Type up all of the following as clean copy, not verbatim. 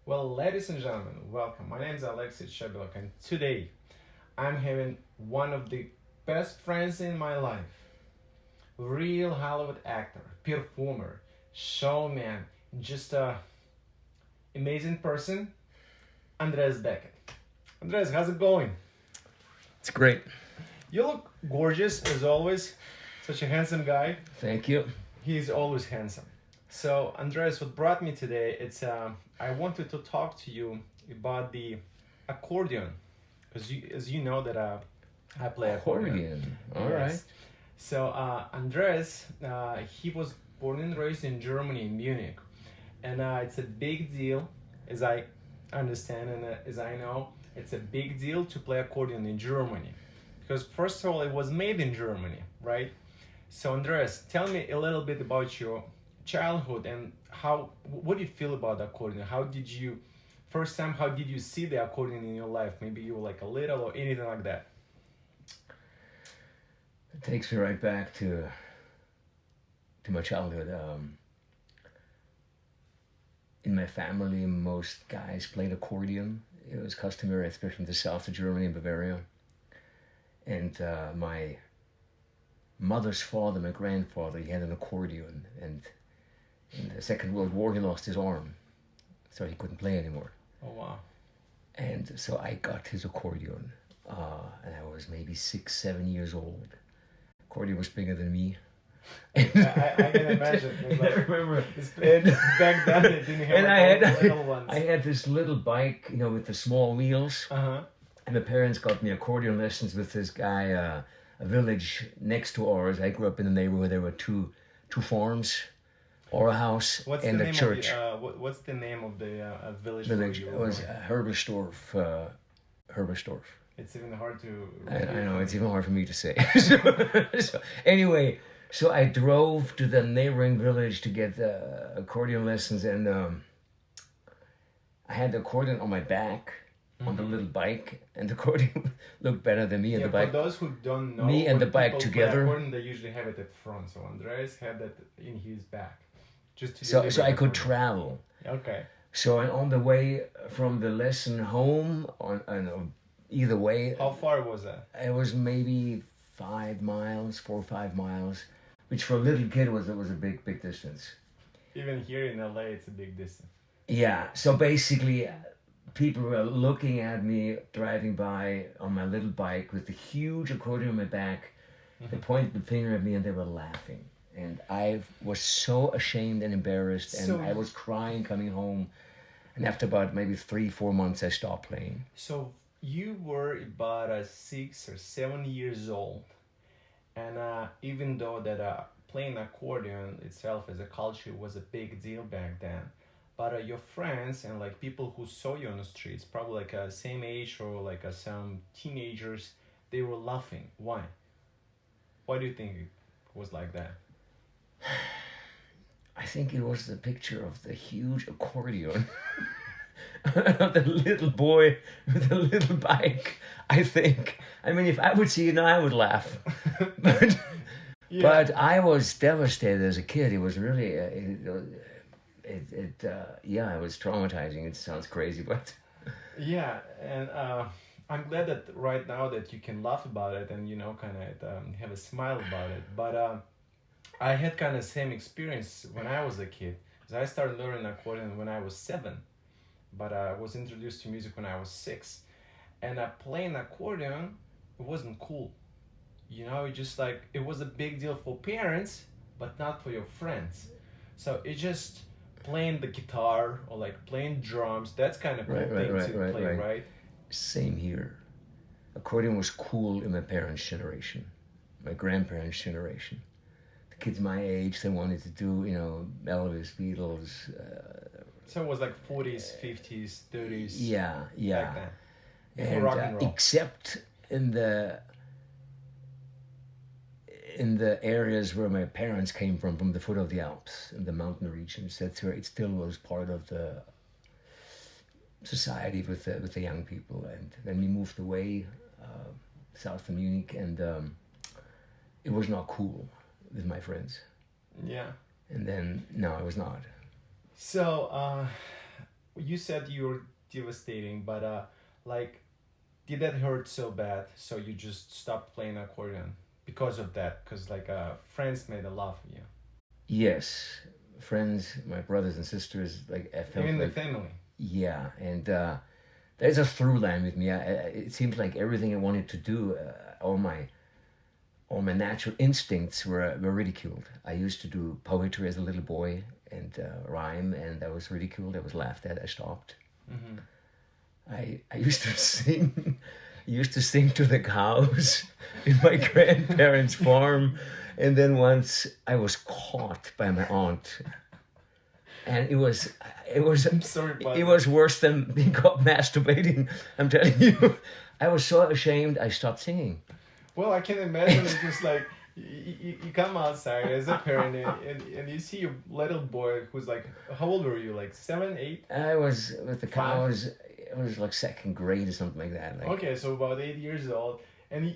Well, ladies and gentlemen, welcome. My name is Aleksei Chebeliuk, and today I'm having one of the best friends in my life. Real Hollywood actor, performer, showman, just a amazing person, Andreas Beckett. Andreas, how's it going? It's great. You look gorgeous as always. Such a handsome guy. Thank you. He's always handsome. So, Andreas, what brought me today, I wanted to talk to you about the accordion, because as you know that I play accordion. All right. Yes. So, Andreas, he was born and raised in Germany, in Munich, and it's a big deal, as I understand and as I know, it's a big deal to play accordion in Germany, because first of all, it was made in Germany, right? So, Andreas, tell me a little bit about your childhood and what do you feel about the accordion? How did you see the accordion in your life? Maybe you were like a little or anything like that. It takes me right back to my childhood. In my family, most guys played accordion. It was customary, especially in the south of Germany and Bavaria. And my mother's father, my grandfather, he had an accordion, and in the Second World War he lost his arm, so he couldn't play anymore. Oh wow. And so I got his accordion, and I was maybe 6-7 years old. Accordion was bigger than me. I can imagine. I remember. Back then they didn't have little ones. I had this little bike, with the small wheels. Uh-huh. And my parents got me accordion lessons with this guy, a village next to ours. I grew up in a neighborhood. There were two farms, or a house, and a church. What's the name of the village? It was Herbersdorf. Herbersdorf. It's even hard to. I know, it's even hard for me to say. so anyway, so I drove to the neighboring village to get accordion lessons, and I had the accordion on my back. On the little bike, and the accordion looked better than me and the bike. For those who don't know, me and the bike together. Accordion, they usually have it at front. So Andreas had that in his back, so I could travel. Okay. So on the way from the lesson home, either way. How far was that? It was maybe 4 or 5 miles, which for a little kid was a big distance. Even here in LA, it's a big distance. Yeah. So basically. People were looking at me driving by on my little bike with the huge accordion on my back. Mm-hmm. They pointed the finger at me and they were laughing. And I was so ashamed and embarrassed, and I was crying coming home. And after about maybe 3-4 months, I stopped playing. So you were about 6 or 7 years old. And even though that playing accordion itself as a culture was a big deal back then, but your friends and like people who saw you on the streets, probably like same age or like some teenagers, they were laughing. Why? Why do you think it was like that? I think it was the picture of the huge accordion. The little boy with a little bike, I think. I mean, if I would see it now, I would laugh. But, yeah. But I was devastated as a kid. It was really... it was traumatizing. It sounds crazy, but yeah, and I'm glad that right now that you can laugh about it and kind of have a smile about it. But I had kind of same experience when I was a kid, because I started learning accordion when I was 7, but I was introduced to music when I was 6, and playing accordion, it wasn't cool. It just like it was a big deal for parents, but not for your friends. So it just playing the guitar or like playing drums, that's kind of cool thing to play, right? Same here. Accordion was cool in my parents' generation, my grandparents' generation. The kids my age, they wanted to do, Elvis, Beatles. So it was like 40s, 50s, 30s. Yeah. Like that. And rock and roll. Except in the areas where my parents came from the foot of the Alps, in the mountain regions, that's where it still was part of the society with the young people. And then we moved away south of Munich, and it was not cool with my friends. Yeah. And then, no, it was not. So, you said you were devastating, but like, did that hurt so bad? So you just stopped playing accordion because of that? Because like friends made a laugh of you. Yes, friends, my brothers and sisters, like I felt Even the like family. yeah, and there's a through line with me. It seems like everything I wanted to do, all my natural instincts were ridiculed. I used to do poetry as a little boy and rhyme, and I was ridiculed. I was laughed at. I stopped. Mm-hmm. I used to sing. I used to sing to the cows in my grandparents' farm, and then once I was caught by my aunt, and it was I'm sorry about it that. was worse than being caught masturbating. I'm telling you, I was so ashamed. I stopped singing. Well, I can imagine it's just like you come outside as a parent and you see your little boy who's like, how old were you? Like 7, 8? I was with the Five? cows. It was like second grade or something like that. Like, Okay, so about 8 years old, and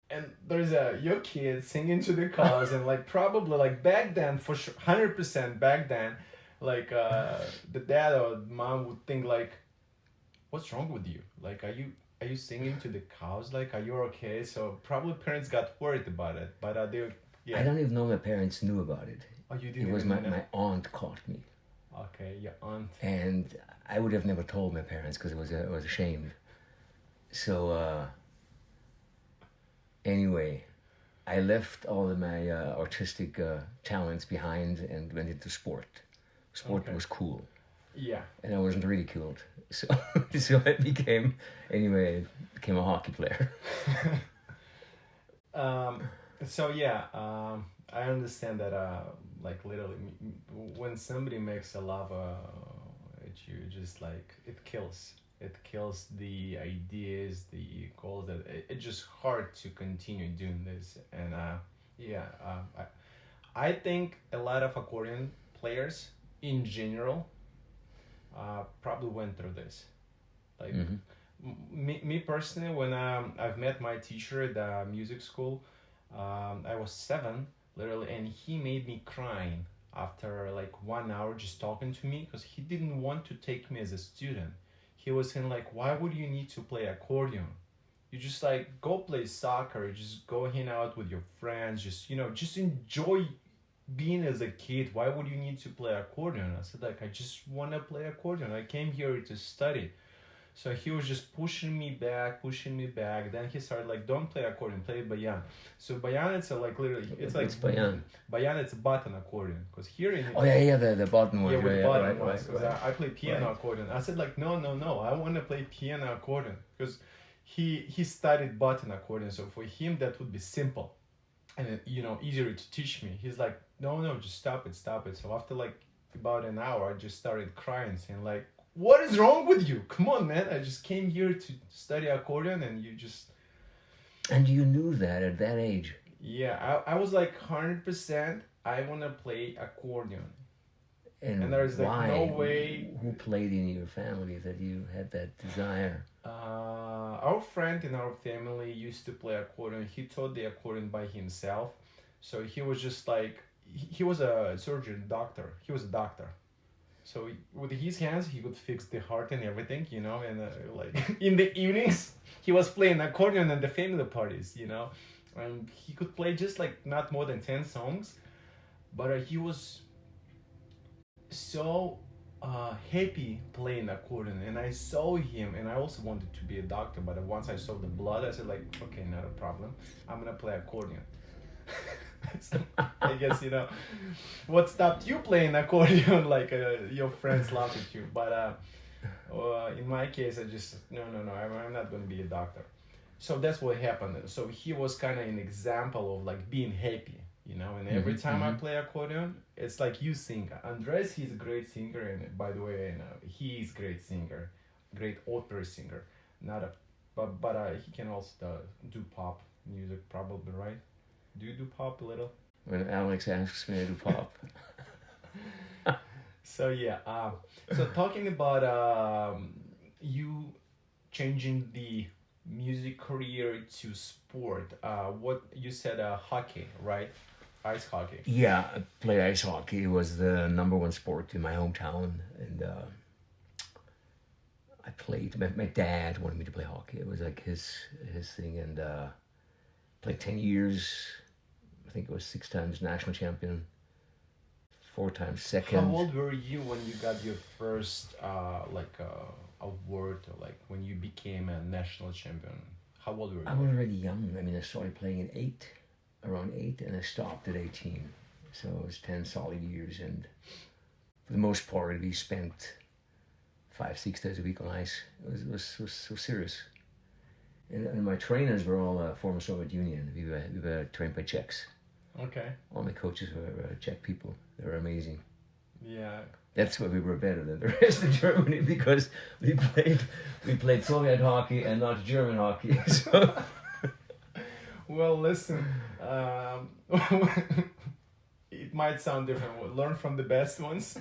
and there's your kid singing to the cows, and like probably like back then for sure, 100% back then, like the dad or mom would think like, what's wrong with you? Like, are you singing to the cows? Like, are you okay? So probably parents got worried about it, but they I don't even know my parents knew about it. Oh, you It didn't was even know. my aunt caught me, Okay, your aunt. and I would have never told my parents because I was ashamed. So anyway, I left all of my artistic talents behind and went into sport. Sport Okay. was cool, Yeah. and I wasn't ridiculed. So so I became a hockey player. um, so yeah, I understand that. Like literally, when somebody makes a lava at you, just like it kills. It kills the ideas, the goals. That it's just hard to continue doing this. And yeah, I think a lot of accordion players in general probably went through this. Like Mhm. me personally, when I've met my teacher at the music school, I was 7 literally, and he made me crying after like 1 hour just talking to me because he didn't want to take me as a student. He was saying like, why would you need to play accordion? You just like go play soccer, just go hang out with your friends, just just enjoy being as a kid. Why would you need to play accordion? I said like, I just want to play accordion. I came here to study. So he was just pushing me back, pushing me back. Then he started like, don't play accordion, play bayan. So bayan, it's like literally, it's like It's bayan. bayan, it's a button accordion. Because here in Oh yeah, the button one. yeah, with yeah, button right, ones. Because I play piano Right. accordion. I said like, no, no, no, I want to play piano accordion because he studied button accordion. So for him that would be simple and easier to teach me. He's like, no, no, just stop it, stop it. So after like about an hour, I just started crying, saying like, what is wrong with you? Come on, man. I just came here to study accordion and you just... And you knew that at that age. Yeah, I was like 100%, I want to play accordion. And there's like why? no way... Who played in your family that you had that desire? Our friend in our family used to play accordion. He taught the accordion by himself. So he was just like, he was a surgeon, doctor. He was a doctor. So with his hands, he could fix the heart and everything, and like in the evenings, he was playing accordion at the family parties, and he could play just like not more than 10 songs, but he was so happy playing accordion, and I saw him, and I also wanted to be a doctor, but once I saw the blood, I said like, okay, not a problem, I'm gonna play accordion. So I guess what stopped you playing accordion, like your friends laugh at you, but in my case I just no, I'm not gonna be a doctor. So that's what happened. So he was kind of an example of like being happy, and every time I play accordion, it's like you sing. Andres, he's a great singer, and by the way, he is great singer, great opera singer, not a but he can also do pop music probably, right? Do you do pop a little? When Alex asks me to do pop. So yeah, so talking about you changing the music career to sport, what you said, hockey, right? Ice hockey. Yeah, I played ice hockey. It was the number one sport in my hometown, and played. My dad wanted me to play hockey. It was like his thing, and played 10 years. I think it was 6 times national champion, 4 times second. How old were you when you got your first award, or like when you became a national champion? How old were you? I was already young. I mean, I started playing at 8, around 8, and I stopped at 18. So it was 10 solid years, and for the most part, we spent 5-6 days a week on ice. It was so serious. And my trainers were all former Soviet Union. We were trained by Czechs. Okay. All my coaches were Czech people. They were amazing. Yeah. That's why we were better than the rest of Germany, because we played Soviet hockey and not German hockey. So. Well, listen, it might sound different. We'll learn from the best ones,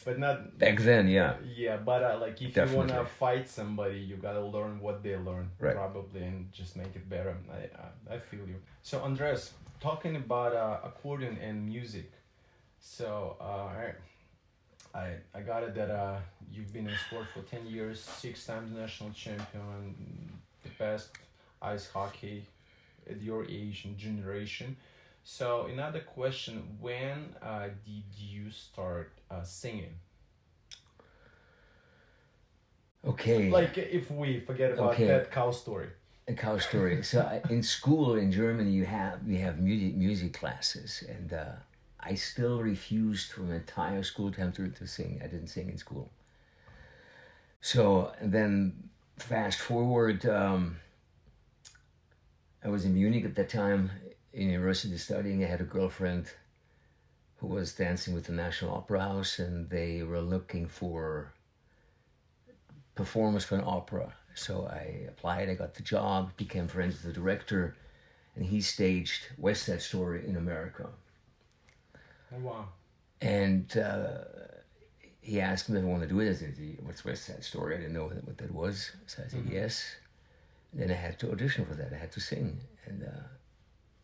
but not back then. Yeah. Yeah, but like if Definitely. you wanna fight somebody, you gotta learn what they learn, right, probably, and just make it better. I feel you. So Andreas, talking about accordion and music. So I got it that you've been in sport for 10 years, 6 times national champion, the best ice hockey at your age and generation. So another question: when did you start singing? Okay. Like if we forget about that cow story. A cow story. So in school in Germany, we have music classes, and I still refused from entire school term to sing. I didn't sing in school. So and then fast forward, I was in Munich at that time, in university studying. I had a girlfriend who was dancing with the National Opera House, and they were looking for performers for an opera. So I applied, I got the job, became friends with the director, and he staged West Side Story in America. Oh, wow. And he asked me if I wanted to do it. I said, what's West Side Story? I didn't know what that was. So I said, yes. And then I had to audition for that. I had to sing. And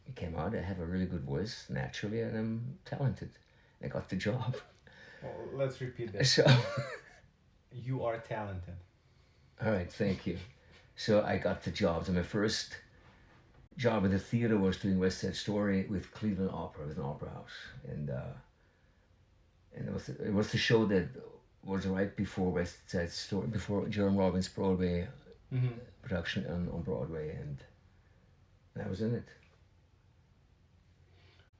it came out. I have a really good voice, naturally, and I'm talented. I got the job. Well, let's repeat that. So you are talented. All right, thank you. So I got the job. So my first job in the theater was doing West Side Story with Cleveland Opera, with an opera house, and it was the show that was right before West Side Story, before Jerome Robbins' Broadway production on Broadway, and I was in it.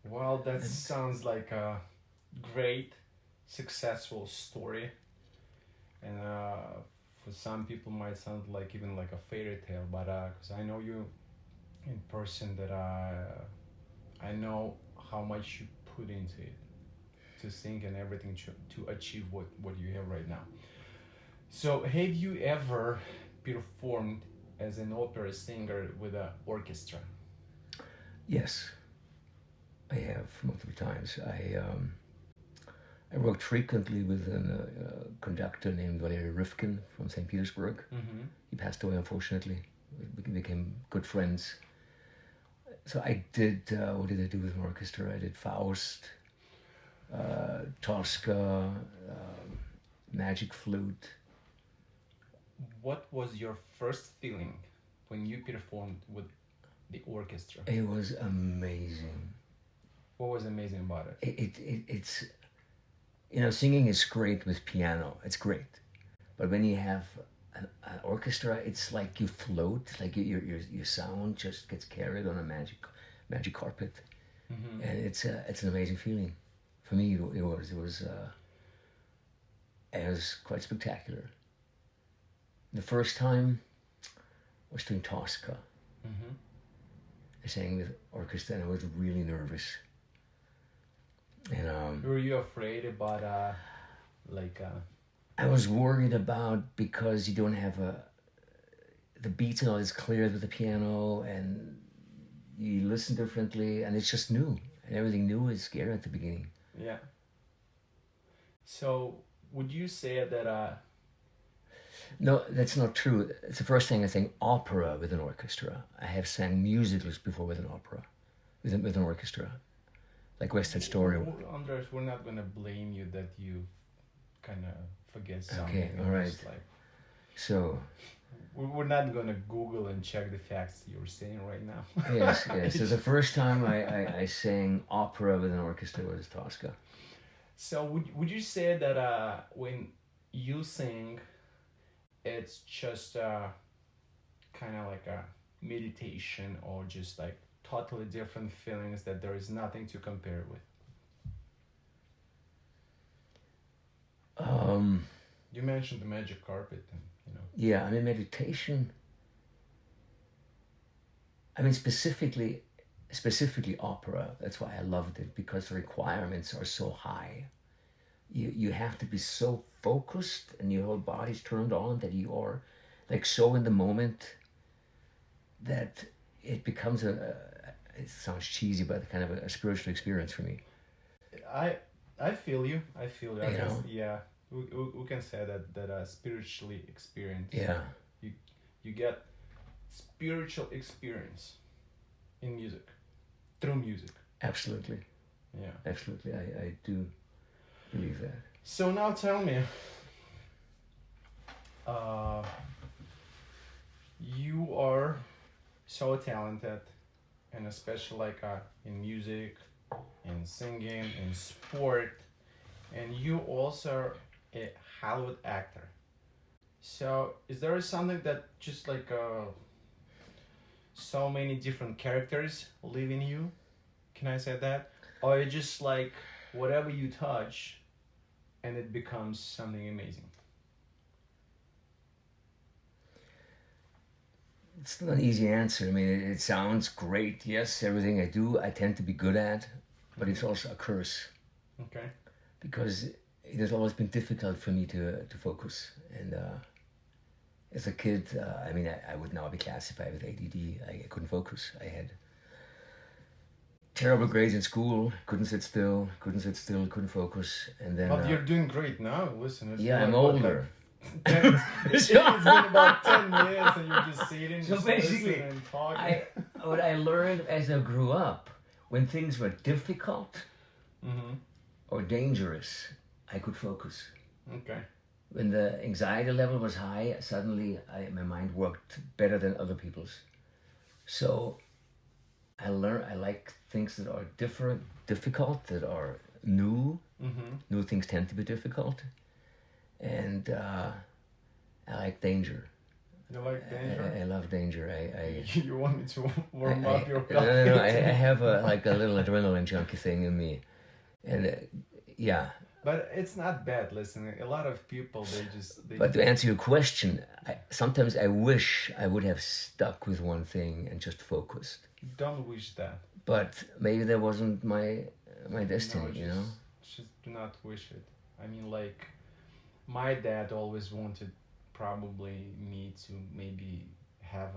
Well, that sounds like a great, successful story, and for some people might sound like even like a fairy tale, but because I know you in person, that I know how much you put into it to sing and everything to achieve what you have right now. So have you ever performed as an opera singer with an orchestra? Yes, I have multiple times. I worked frequently with a conductor named Valery Rifkin from St. Petersburg. He passed away, unfortunately. We became good friends. So I did, what did I do with an orchestra? I did Faust, Tosca, Magic Flute. What was your first feeling when you performed with the orchestra? It was amazing. What was amazing about it? It's, singing is great with piano. It's great. But when you have an orchestra, it's like you float, like your sound just gets carried on a magic carpet. And it's an amazing feeling. For me, it was quite spectacular. The first time I was doing Tosca. I sang with orchestra, and I was really nervous. And were you afraid about I was worried about, because you don't have the beats and all is clear with the piano, and you listen differently, and it's just new, and everything new is scary at the beginning. Yeah. So would you say that No, that's not true. It's the first thing I sang opera with an orchestra. I have sang musicals before with an opera, with an orchestra, like West Side Story. Andreas, we're not gonna blame you that you kind of forget something. Okay, all right. So We're not gonna Google and check the facts you're saying right now. yes, yes. So the first time I sang opera with an orchestra was Tosca. So would you say that when you sing, it's just kind of like a meditation or just like totally different feelings that there is nothing to compare with? You mentioned the magic carpet, and Yeah, I mean meditation. I mean specifically opera. That's why I loved it, because the requirements are so high. You have to be so focused and your whole body's turned on that you are like so in the moment that it becomes it sounds cheesy, but kind of a spiritual experience for me. I feel you. I feel you. I You guess, know? yeah. We can say that spiritually experience. Yeah, You get spiritual experience in music, through music. absolutely. Yeah. Absolutely. I do believe that. So now tell me, uh, you are so talented, and especially like in music, in singing, in sport, and you also are a Hollywood actor. So is there something that just like so many different characters live in you? Can I say that? Or you just like whatever you touch, and it becomes something amazing. It's not an easy answer. I mean, it sounds great. Yes, everything I do, I tend to be good at, but it's also a curse Okay. because it has always been difficult for me to focus. And as a kid, I mean, I would now be classified with ADD. I couldn't focus. I had terrible grades in school. Couldn't sit still. Couldn't focus. And then But you're doing great now. Listen, it's yeah, like, I'm what, older. it's been about 10 minutes and you're just sitting, So just basically, listening and talking. what I learned as I grew up, when things were difficult Mm-hmm. or dangerous, I could focus. Okay. When the anxiety level was high, suddenly my mind worked better than other people's. So I like things that are difficult, that are new. Mm-hmm. New things tend to be difficult. And I like danger. You like danger? I love danger. You want me to warm up your no, coffee? I have like a little adrenaline junkie thing in me. And yeah. But it's not bad. Listen, a lot of people But to answer your question, sometimes I wish I would have stuck with one thing and just focused. don't wish that. But maybe that wasn't my destiny, No, you know? just do not wish it. I mean, like, my dad always wanted probably me to maybe have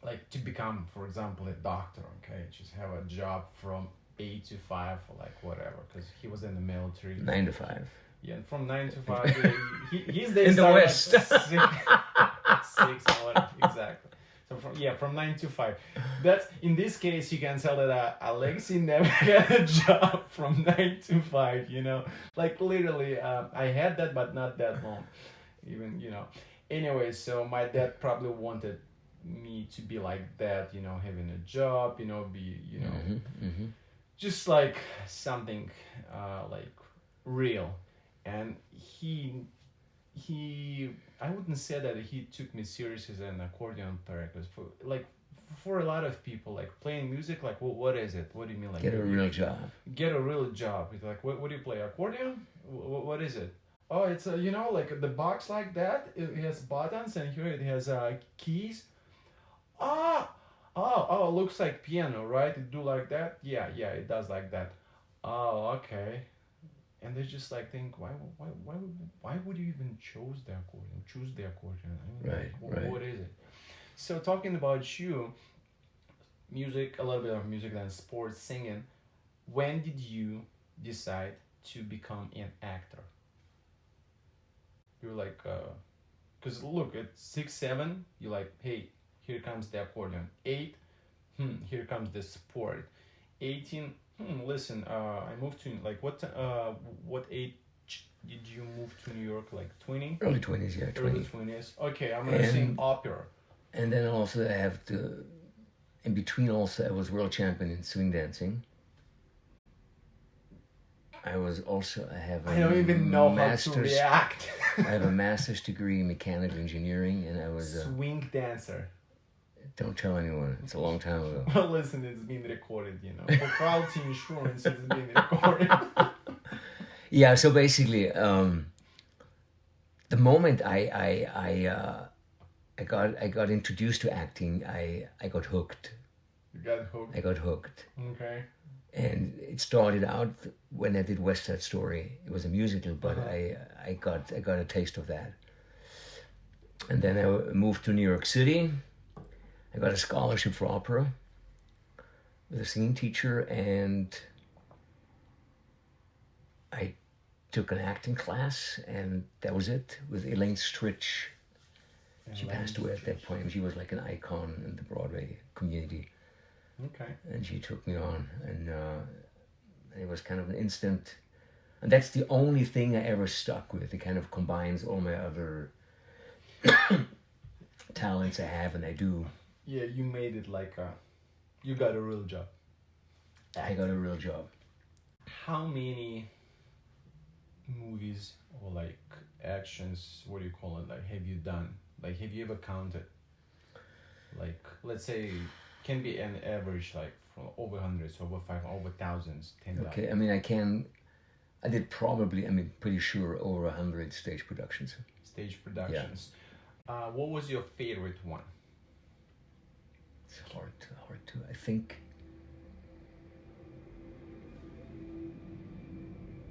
like to become, for example, a doctor. Okay, just have a job from 8 to 5 or like whatever, because he was in the military. 9 to 5. Yeah, and from 9 to 5, his days In the are like West. six or exactly. So from 9 to 5. That's in this case you can tell that Aleksei never had a job from 9 to 5. Like literally, I had that, but not that long. Even Anyway, so my dad probably wanted me to be like that. Having a job. Be just like something like real. And he I wouldn't say that he took me serious as an accordion player, because for a lot of people, like playing music, like, well, what is it? What do you mean, like Get a real job. Get a real job. It's like, what do you play, accordion? What is it? Oh, it's like the box like that. It has buttons, and here it has keys. Oh, looks like piano, right? It do like that? Yeah, it does like that. Oh, okay. And they just like think, why would you even choose the accordion? I mean, Right. What is it? So talking about you, music, a little bit of music, then sports, singing. When did you decide to become an actor? You're like, because look, at 6, 7, you're like, hey, here comes the accordion. 8, here comes the sport. 18, listen, I moved to like what age Did you move to New York like 20? Early 20s, yeah, 20. Early 20s. Okay, I'm gonna sing opera. And then also I have to, in between also I was world champion in swing dancing. I have a I don't even know master's, how to react. I have a master's degree in mechanical engineering, and I was swing dancer. Don't tell anyone. It's a long time ago. Well, listen, it's been recorded, you know. For quality insurance, it's been recorded. Yeah. So basically, the moment I got introduced to acting, I got hooked. You got hooked. I got hooked. Okay. And it started out when I did West Side Story. It was a musical, but I got a taste of that. And then I moved to New York City. I got a scholarship for opera with a singing teacher, and I took an acting class, and that was it, with Elaine Stritch. She passed away at that point. She was like an icon in the Broadway community. Okay. And she took me on, and it was kind of an instant. And that's the only thing I ever stuck with. It kind of combines all my other talents I have and I do. Yeah, you made it like you got a real job. I got a real job. How many movies or like actions, what do you call it, like have you done? Like have you ever counted? Like let's say can be an average like from over hundreds, over five, over thousands, 10,000. Okay, I mean I did probably, pretty sure over 100 stage productions. Stage productions. Yeah. What was your favorite one? It's hard to. I think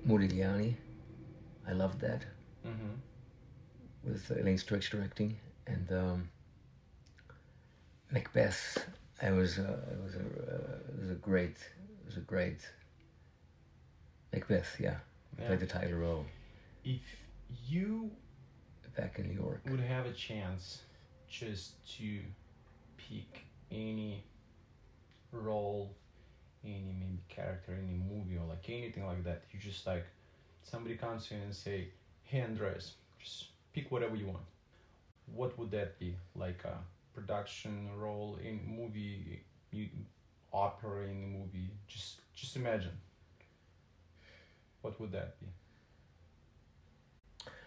Modigliani. I loved that. Mm-hmm. With Elaine Stritch directing, and Macbeth. It was a great Macbeth. Yeah, played the title role. If you back in New York would have a chance just to pick any role, any maybe character, any movie or like anything like that, you just like somebody comes to you and say, "Hey Andreas, just pick whatever you want." What would that be? Like a production role in movie, opera in a movie? Just imagine. What would that be?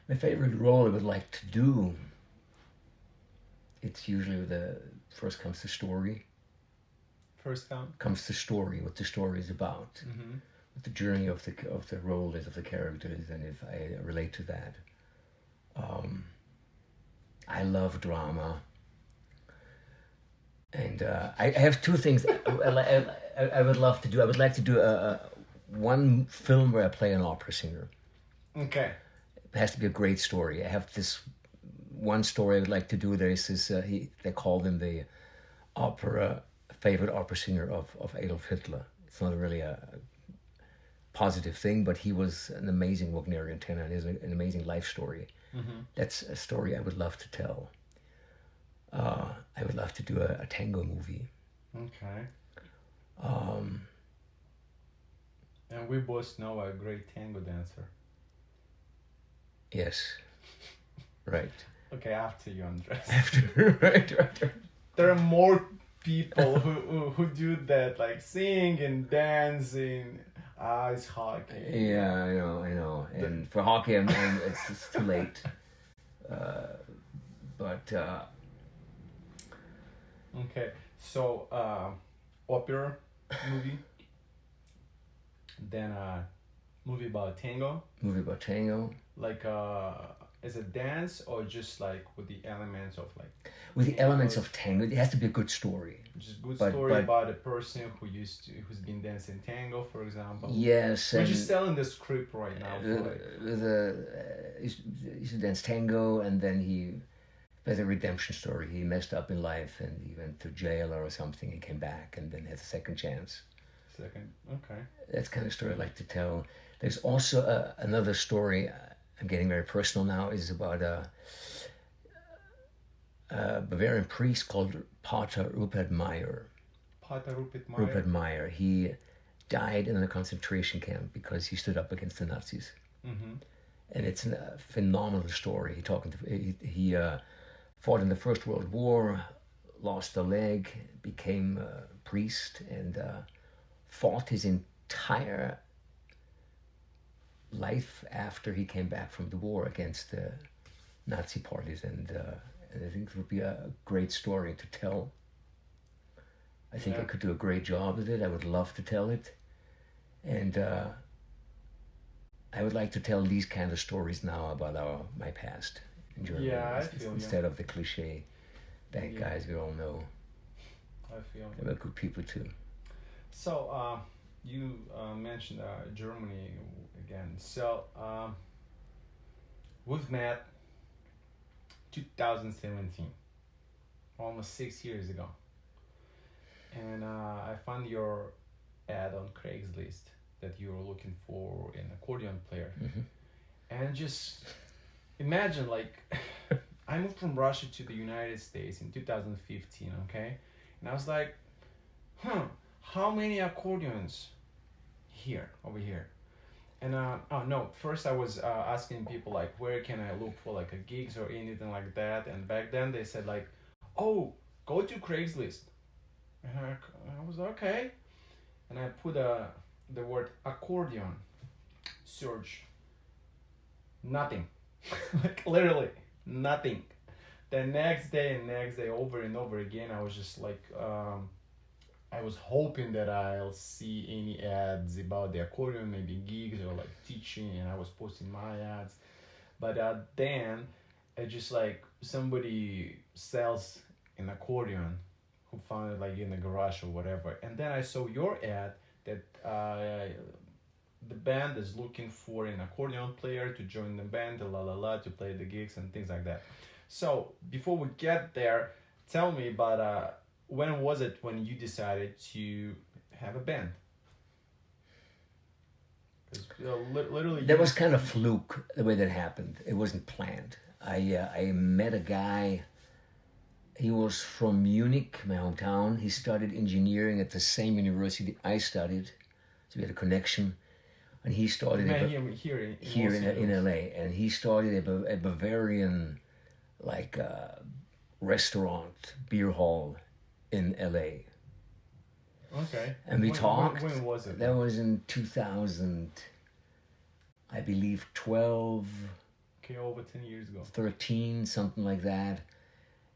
My favorite role I would like to do. It's usually first comes the story. First comes the story, what the story is about, mm-hmm. what the journey of the role is, of the characters, and if I relate to that. I love drama, and I have two things I would love to do. I would like to do one film where I play an opera singer. Okay. It has to be a great story. I have this one story I would like to do. There is this, they called him the favorite opera singer of Adolf Hitler. It's not really a positive thing, but he was an amazing Wagnerian tenor and has an amazing life story. Mm-hmm. That's a story I would love to tell. I would love to do a tango movie. Okay. And we both know a great tango dancer. Yes. Right. Okay, after you, Andres. After, right. There are more people who do that, like sing and dance in ice hockey. Yeah, I know. And for hockey, it's too late. Okay, so opera movie, then movie about tango. Like as a dance or just like with the elements of like. With the elements of tango, it has to be a good story. Just good story about a person who's been dancing tango, for example. Yes. We're just selling the script right now. He used to dance tango, and then he has a redemption story. He messed up in life, and he went to jail or something. He came back, and then had a second chance. Okay. That's the kind of story I like to tell. There's also another story. I'm getting very personal now. Is about a Bavarian priest called Pater Rupert Meyer. Rupert Meyer. He died in a concentration camp because he stood up against the Nazis. Mm-hmm. and it's a phenomenal story. He fought in the First World War, lost a leg, became a priest, and fought his entire life after he came back from the war against the Nazi parties, and I think it would be a great story to tell. I think I could do a great job with it. I would love to tell it, and I would like to tell these kind of stories now about my past in Germany. Yeah, I feel instead of the cliche bad guys we all know. I feel They were good people too. So, you mentioned Germany again. So, we've met 2017, almost 6 years ago. And I found your ad on Craigslist that you were looking for an accordion player. Mm-hmm. And just imagine, like, I moved from Russia to the United States in 2015, okay? And I was like, how many accordions over here? And first I was asking people, like, where can I look for like a gigs or anything like that? And back then they said, like, oh, go to Craigslist. And I was okay. And I put the word accordion, search, nothing. Like, literally nothing. The next day, over and over again, I was just like, I was hoping that I'll see any ads about the accordion, maybe gigs or like teaching, and I was posting my ads. But then I just like, somebody sells an accordion who found it like in the garage or whatever, and then I saw your ad that the band is looking for an accordion player to join the band, to play the gigs and things like that. So before we get there, tell me about when was it when you decided to have a band? Literally, that was kind of fluke the way that happened. It wasn't planned. I met a guy. He was from Munich, my hometown. He studied engineering at the same university I studied, so we had a connection. And he started here in LA, and he started a Bavarian restaurant, beer hall in LA. Okay. And we talked. When was it? That was in 2000, I believe 12. Okay, over 10 years ago. 13, something like that.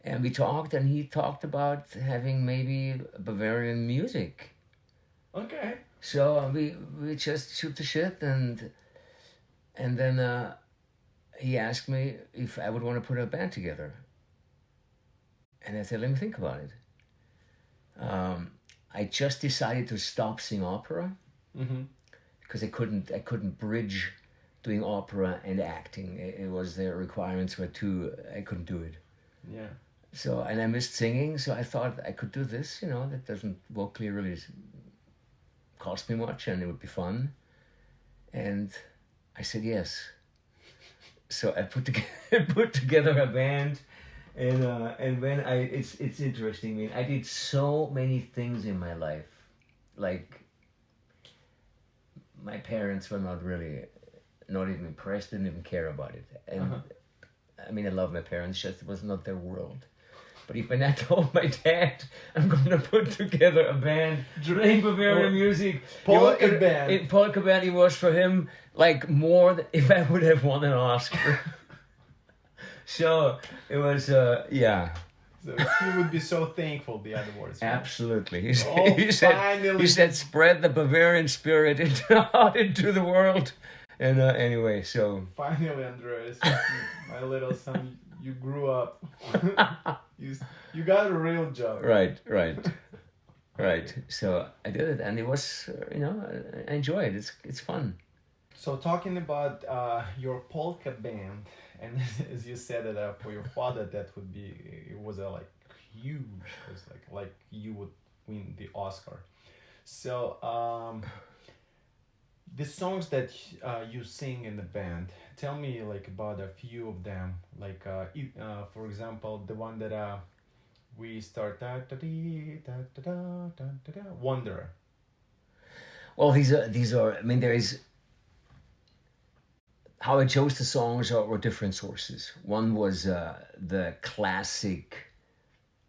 And we talked, and he talked about having maybe Bavarian music. Okay. So we just shoot the shit, and then he asked me if I would want to put a band together. And I said, let me think about it. I just decided to stop singing opera because I couldn't bridge doing opera and acting. It was the requirements were I couldn't do it. Yeah. So, and I missed singing, so I thought I could do this, that doesn't vocally really cost me much, and it would be fun. And I said yes. So I put together a band, and when it's interesting. I mean, I did so many things in my life, like my parents were not even impressed, didn't even care about it, and I mean, I love my parents, just it was not their world. But if I told my dad I'm going to put together a band, playing Bavarian music, polka band. It was for him like more than if I would have won an Oscar. So it was, yeah. So he would be so thankful, the other words. Absolutely. He said, spread the Bavarian spirit out into the world. And anyway, so. Finally, Andreas, my little son, you grew up. You got a real job. Right. So I did it, and it was, I enjoy it. It's fun. So talking about your polka band, and as you said that for your father, it was like huge. It was like you would win the Oscar. So the songs that you sing in the band, tell me like about a few of them. Like for example, the one that we start Wanderer. Well, these are. I mean, there is how I chose the songs were different sources. One was the classic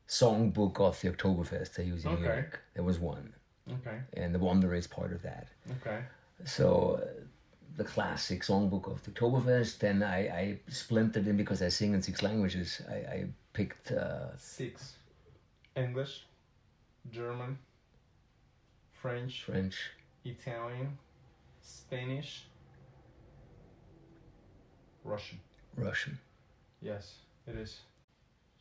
songbook of the Oktoberfest they use in Munich. There was one. Okay. And The Wanderer is part of that. Okay. So the classic songbook of the Oktoberfest. Then I splintered in because I sing in 6 languages. I picked 6: English, German, French, Italian, Spanish, Russian. Yes, it is.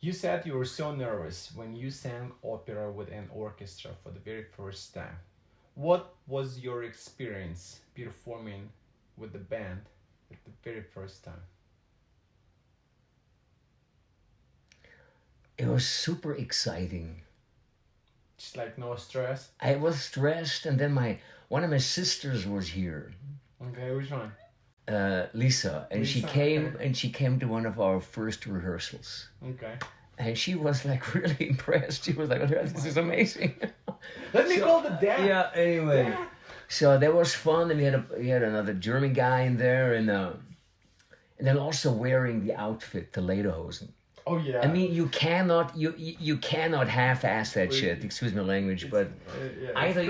You said you were so nervous when you sang opera with an orchestra for the very first time. What was your experience performing with the band at the very first time? It was super exciting. Just like no stress? I was stressed, and then one of my sisters was here. Okay, which one? Lisa, and Lisa, she came to one of our first rehearsals. Okay. And she was like really impressed. She was like, oh, "This is amazing." Let me call the dad. Yeah. Anyway, Dad. so that was fun, and we had another German guy in there, and then also wearing the outfit, the lederhosen. Oh yeah. I mean, you cannot half-ass that shit. Excuse my language, but either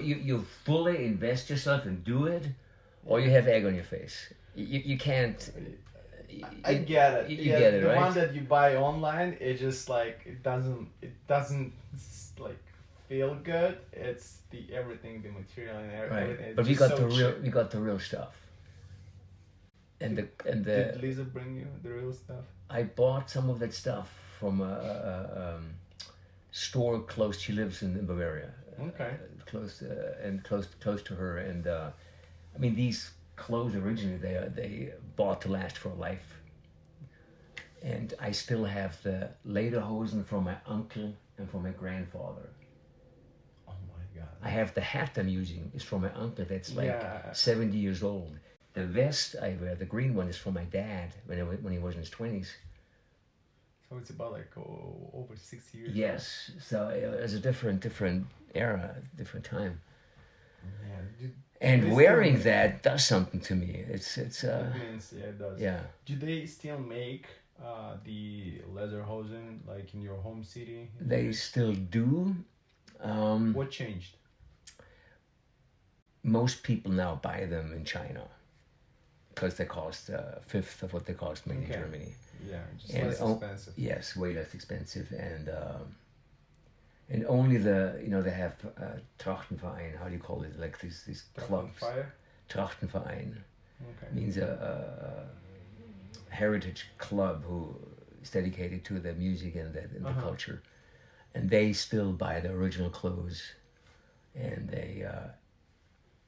you fully invest yourself and do it, or you have egg on your face. You can't. I get it. You get it, the right? The one that you buy online, it just like it doesn't like feel good. It's the everything, the material and everything. Right. But we got the real stuff. And the Did Lisa bring you the real stuff? I bought some of that stuff from a store close. She lives in Bavaria. Okay. Close to her, and I mean these clothes originally they bought to last for a life. And I still have the lederhosen from my uncle and from my grandfather. Oh my God. I have the hat I'm using is from my uncle that's like 70 years old. The vest I wear, the green one, is from my dad when he was in his 20s. So it's about like over 6 years. Yes, so it was a different era, different time. Yeah. And wearing that does something to me. It means, it does. Yeah. Do they still make the lederhosen like in your home city? They still do. What changed? Most people now buy them in China because they cost a fifth of what they cost made in Germany. Yeah, just less expensive. Yes, way less expensive, and only they have Trachtenverein. How do you call it? Like these clubs. Trachtenverein. Okay. Means a heritage club who is dedicated to the music and the culture, and they still buy the original clothes, and they.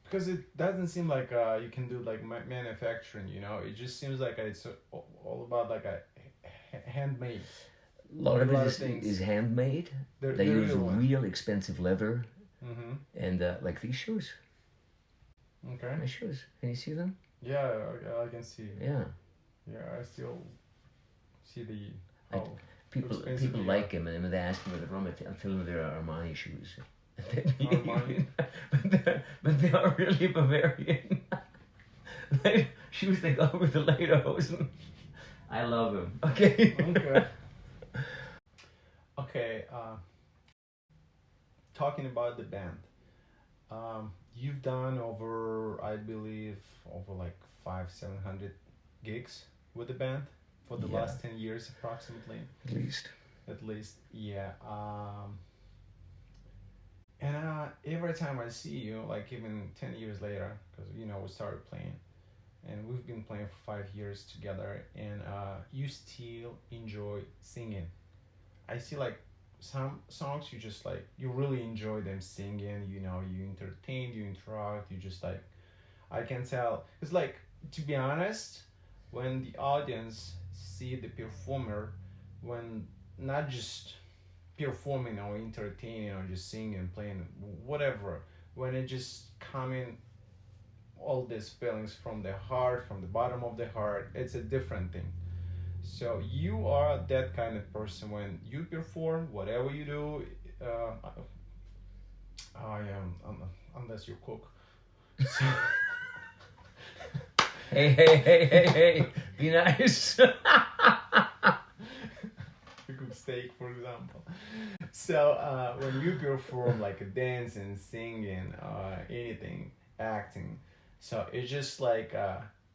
Because it doesn't seem like you can do like manufacturing, It just seems like it's all about like a handmade. A lot of it is handmade. They use real expensive leather, and like these shoes. Okay. My shoes. Can you see them? Yeah, I can see. Yeah. Yeah, I still see people like them, and when they ask me where they're from, I tell them they're Armani shoes. Armani. but they are really Bavarian. Like, shoes that go with the lederhosen. I love them. Okay. Okay. Talking about the band, you've done I believe over like 500-700 gigs with the band for the last 10 years approximately. At least, yeah. And every time I see you, like even 10 years later, because we started playing, and we've been playing for 5 years together, and you still enjoy singing. I see like some songs you really enjoy them singing. You entertain, you interact, you just like, I can tell. It's like, to be honest, when the audience see the performer, when not just performing or entertaining or just singing, playing, whatever, when it just coming all these feelings from the heart, from the bottom of the heart, it's a different thing. So you are that kind of person when you perform, whatever you do. I am, unless you cook. So, Hey, be nice. You cook steak, for example. So when you perform like a dance and singing, anything, acting, so it's just like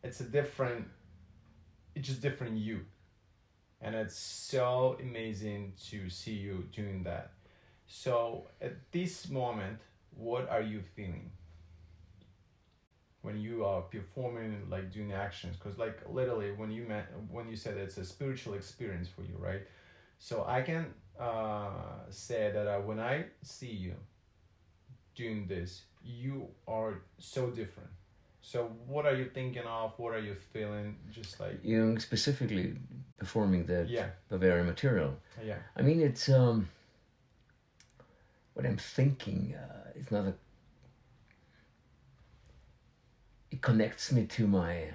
it's a different, it's just different you, and it's so amazing to see you doing that. So at this moment, what are you feeling when you are performing, like doing actions? Because like literally, when you said it's a spiritual experience for you, right? So I can say that when I see you doing this, you are so different. So what are you thinking of? What are you feeling? Just like Specifically performing that yeah, Bavarian material. yeah. I mean, it's what I'm thinking. It's not a. It connects me to my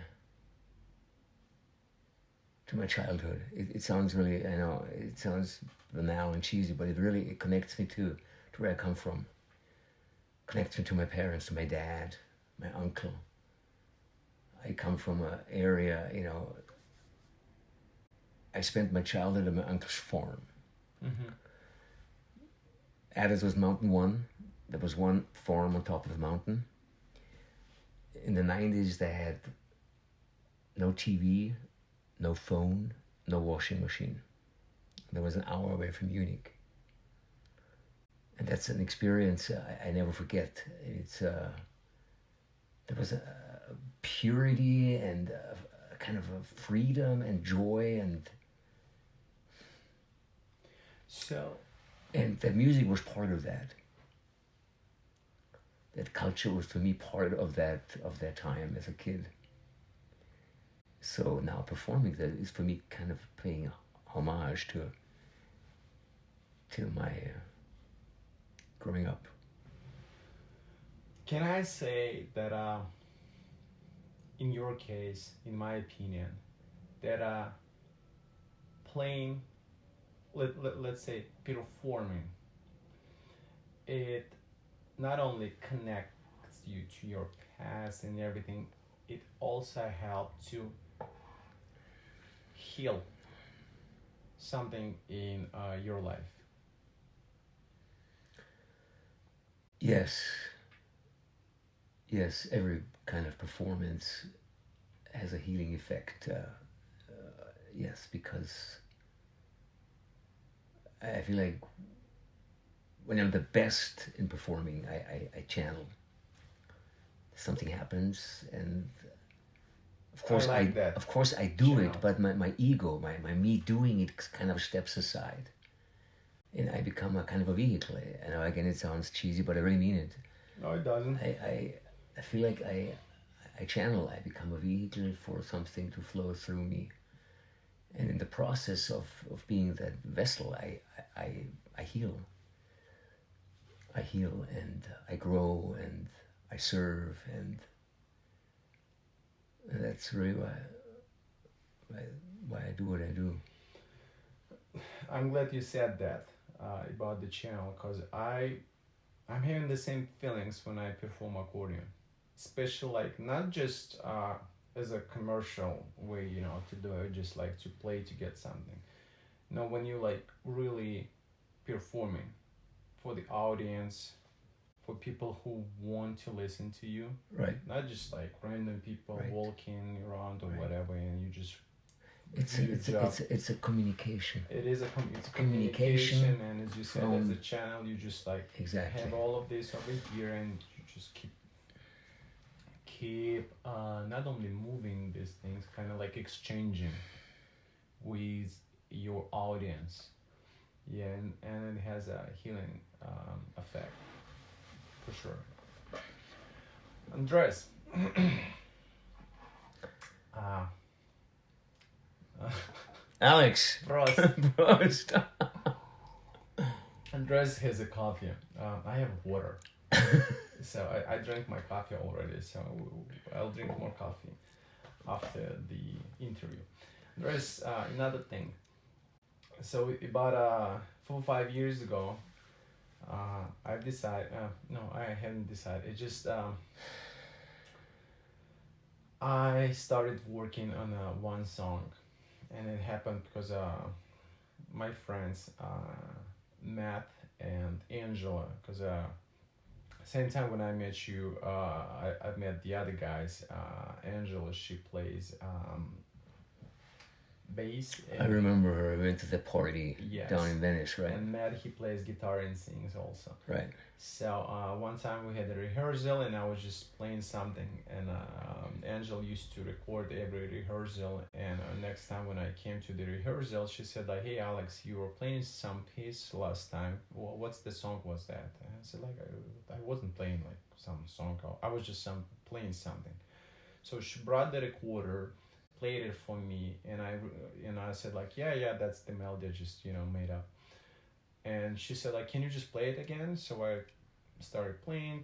childhood. It sounds really, I know, it sounds banal and cheesy, but it connects me to where I come from. Connects me to my parents, to my dad, my uncle. I come from an area, I spent my childhood at my uncle's farm. Mm-hmm. Addis was Mountain One. There was one farm on top of the mountain. In the 90s, they had no TV, no phone, no washing machine. There was an hour away from Munich. And that's an experience I never forget. It's there was a purity and a kind of a freedom and joy and the music was part of that. That culture was for me part of that time as a kid. So now performing that is for me kind of paying homage to my growing up. Can I say that in your case, in my opinion, that playing, let's say performing, it not only connects you to your past and everything, it also helps to heal something in your life. Yes, every kind of performance has a healing effect. Yes, because I feel like when I'm the best in performing, I channel. Something happens, and of course of course I do channel. it, but my ego, my me doing it kind of steps aside, and I become a kind of a vehicle. I know again it sounds cheesy, but I really mean it. No, it doesn't. I feel like I channel. I become a vehicle for something to flow through me, and in the process of being that vessel, I heal. I heal and I grow and I serve, and that's really why I do what I do. I'm glad you said that about the channel, because I'm having the same feelings when I perform accordion, especially like not just as a commercial way, to do it, just like to play to get something. When you like really performing for the audience, for people who want to listen to you, Right. not just like random people Right. walking around or Right. whatever, and you just it's a communication. It is it's communication, and as you said, as a channel, you just like Exactly. have all of this over here, and you just keep not only moving these things, kind of like exchanging with your audience. Yeah, and it has a healing effect for sure. Andres, Alex. Prost. Prost. Andres has a coffee. I have water. So I drank my coffee already, so I'll drink more coffee after the interview. There's another thing. So about 4 or 5 years ago, I've decided, no, I haven't decided. It just, I started working on one song, and it happened because my friends Matt and Angela, because same time when I met you, I met the other guys. Angela, she plays bass, I and remember her. We went to the party down yes, in Venice, right? and Matt, he plays guitar and sings also. Right. So one time we had a rehearsal and I was just playing something, and Angel used to record every rehearsal, and next time when I came to the rehearsal she said like, hey Alex, you were playing some piece last time, well, what's the song was that? And I said like, I wasn't playing like some song, I was just playing something. So she brought the recorder, played it for me, and I said like, yeah, that's the melody I just made up. And she said like, can you just play it again? So I started playing,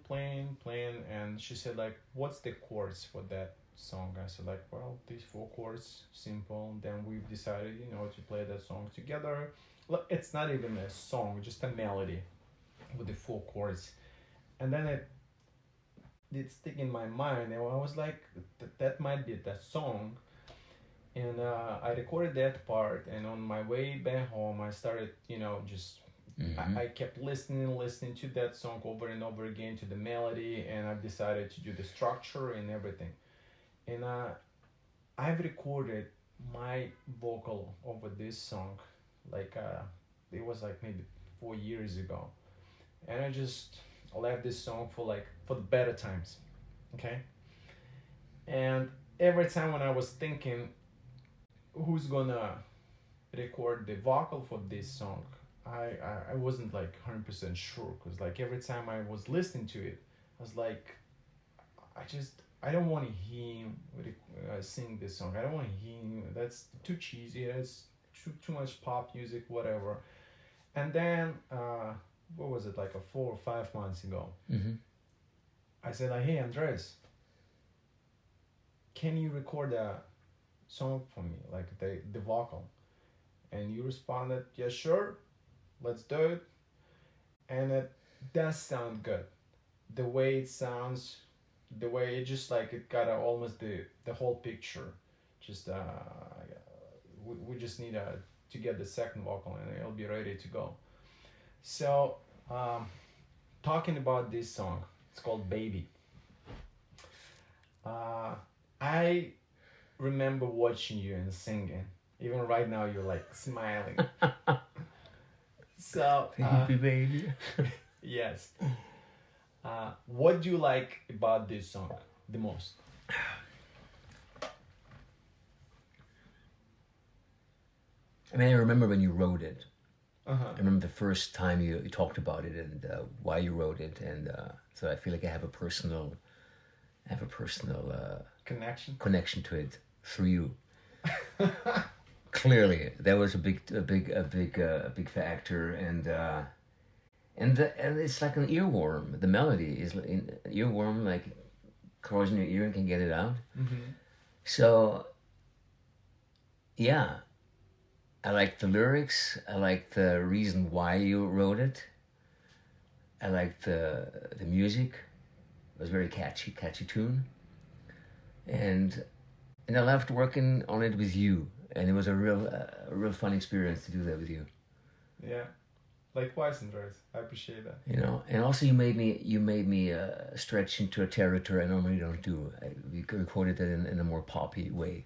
and she said like, what's the chords for that song? I said like, well, these four chords, simple. Then we've decided to play that song together. It's not even a song, just a melody with the four chords. And then it did stick in my mind, and I was like, that might be the song. And I recorded that part, and on my way back home I started just Mm-hmm. I kept listening to that song over and over again, to the melody, and I've decided to do the structure and everything. And I've recorded my vocal over this song, like it was like maybe 4 years ago, and I just left this song for the better times, okay. And every time when I was thinking, who's gonna record the vocal for this song, I wasn't like 100% sure, because like every time I was listening to it I was like, I don't want to hear him sing this song. I don't want to hear him, that's too cheesy, that's too much pop music, whatever. And then what was it, like 4 or 5 months ago, Mm-hmm. I said like, hey Andres, can you record a song for me, like the vocal? And you responded, yeah, sure, let's do it. And it does sound good, the way it sounds, the way it just like it got almost the whole picture. Just we just need to get the second vocal and it'll be ready to go. So talking about this song, it's called Baby. I remember watching you and singing, even right now you're like smiling. So Baby, baby. yes. What do you like about this song the most? I mean, I remember when you wrote it. Uh-huh. I remember the first time you talked about it and why you wrote it, and so I feel like I have a personal connection to it through you. Clearly, that was a big factor, and it's like an earworm. The melody is an earworm, like crawls in your ear and can get it out. Mm-hmm. So, yeah, I like the lyrics. I like the reason why you wrote it. I like the music. It was very catchy tune, and I loved working on it with you. And it was a real fun experience to do that with you. Yeah, likewise, Andres. I appreciate that. And also you made me stretch into a territory I normally don't do. We recorded it in a more poppy way,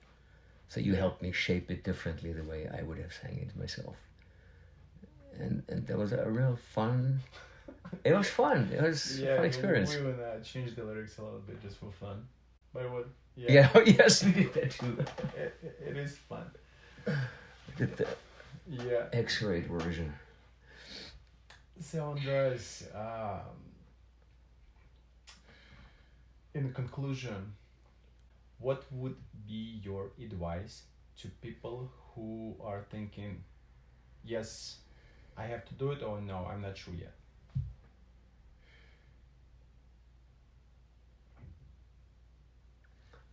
so you helped me shape it differently the way I would have sang it myself. And that was a real fun. It was fun. It was a fun experience. We would change the lyrics a little bit just for fun, but it would. Yeah. Yes, we did that too. It is fun. We did the X-rayed version. So Andres, in conclusion, what would be your advice to people who are thinking, yes, I have to do it, or no, I'm not sure yet?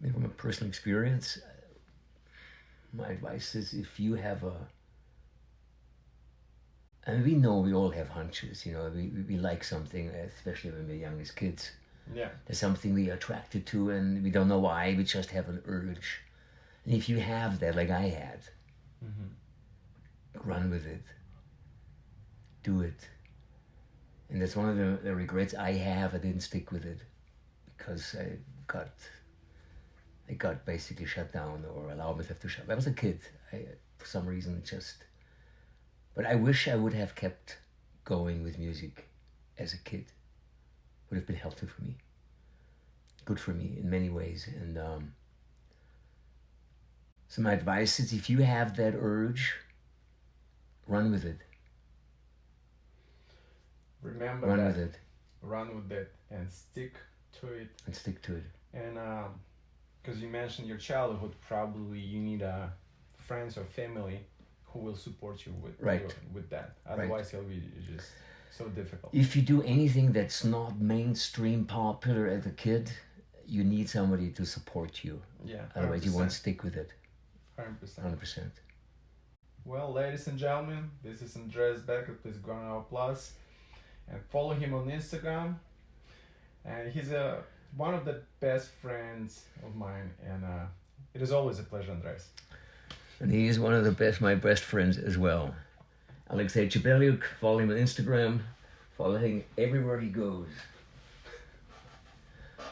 I mean, from a personal experience, my advice is, if you have and we know we all have hunches, we like something, especially when we're young as kids. Yeah. There's something we are attracted to, and we don't know why. We just have an urge. And if you have that, like I had, run with it. Do it. And that's one of the regrets I have. I didn't stick with it because I got basically shut down, or allowed myself to shut down. I was a kid. For some reason, but I wish I would have kept going with music as a kid. Would have been helpful for me. Good for me in many ways. And so my advice is, if you have that urge, run with it. Remember Run that. with it. Run with it and stick to it. And because you mentioned your childhood, probably you need friends or family who will support you with that. Otherwise, it'll be just so difficult. If you do anything that's not mainstream popular as a kid, you need somebody to support you. Yeah. 100%. Otherwise, you won't stick with it. 100%. Well, ladies and gentlemen, this is Andreas Beckett. Please go on our plus and follow him on Instagram. And he's one of the best friends of mine. And it is always a pleasure, Andreas. And he is one of my best friends as well. Aleksei Chebeliuk, follow him on Instagram. Follow him everywhere he goes.